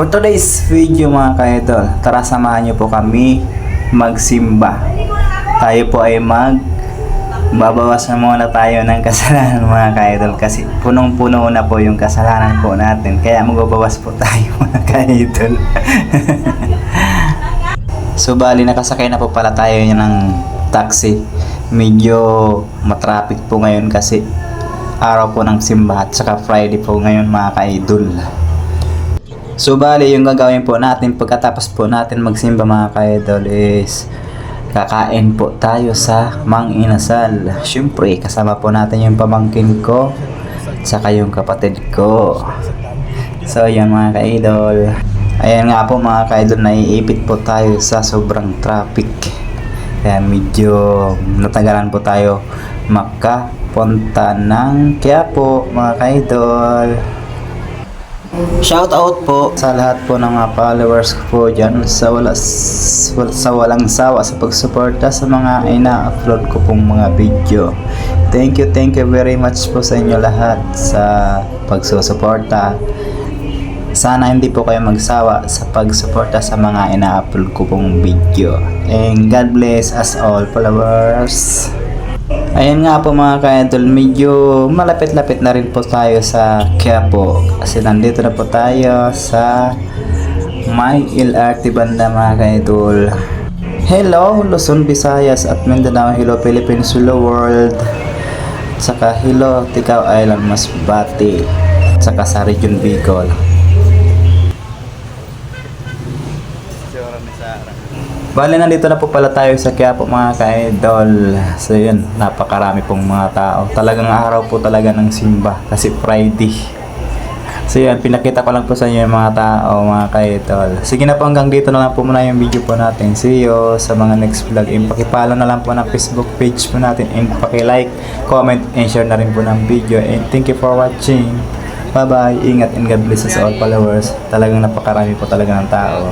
For today's video mga ka-idol, tara samahan niyo po kami magsimba. Tayo po ay babawas na muna tayo ng kasalanan mga ka-idol kasi punong-puno na po yung kasalanan po natin. Kaya magbabawas po tayo mga ka-idol. So bali nakasakay na po pala tayo ng taxi. Medyo matraffic po ngayon kasi araw po ng simba at saka Friday po ngayon mga ka-idol. So bali yung gagawin po natin pagkatapos po natin magsimba mga ka-idol is kakain po tayo sa Mang Inasal. Syempre kasama po natin yung pamangkin ko saka yung kapatid ko. So yan mga ka-idol. Ayan nga po mga ka-idol, naiipit po tayo sa sobrang traffic. Kaya medyo natagalan po tayo makapunta ng Quiapo mga ka-idol. Shout out po sa lahat po ng mga followers ko po dyan sa walang sawa sa pagsuporta sa mga ina-upload ko pong mga video. Thank you very much po sa inyo lahat sa pagsusuporta. Sana hindi po kayo magsawa sa pagsuporta sa mga ina-upload ko pong video. And God bless us all followers. Ayan nga po mga ka-idol, medyo malapit-lapit na rin po tayo sa Quiapo kasi nandito na po tayo sa may LRT banda mga ka-idol. Hello Luzon, Visayas at Mindanao, hello Philippines, hello world, saka hello Ticao Island, Masbate, saka sa Region Bicol. Bale, nandito na po pala tayo sa Quiapo mga ka-idol. So yun, napakarami pong mga tao. Talagang araw po talaga ng simba kasi Friday. So yun, pinakita ko lang po sa inyo yung mga tao mga ka-idol. Sige na po, hanggang dito na lang po muna yung video po natin. See you sa mga next vlog. And pakipalo na lang po ng Facebook page po natin. And pakilike, comment, and share na rin po ng video. And thank you for watching. Bye bye, ingat and God bless us all followers. Talagang napakarami po talaga ng tao.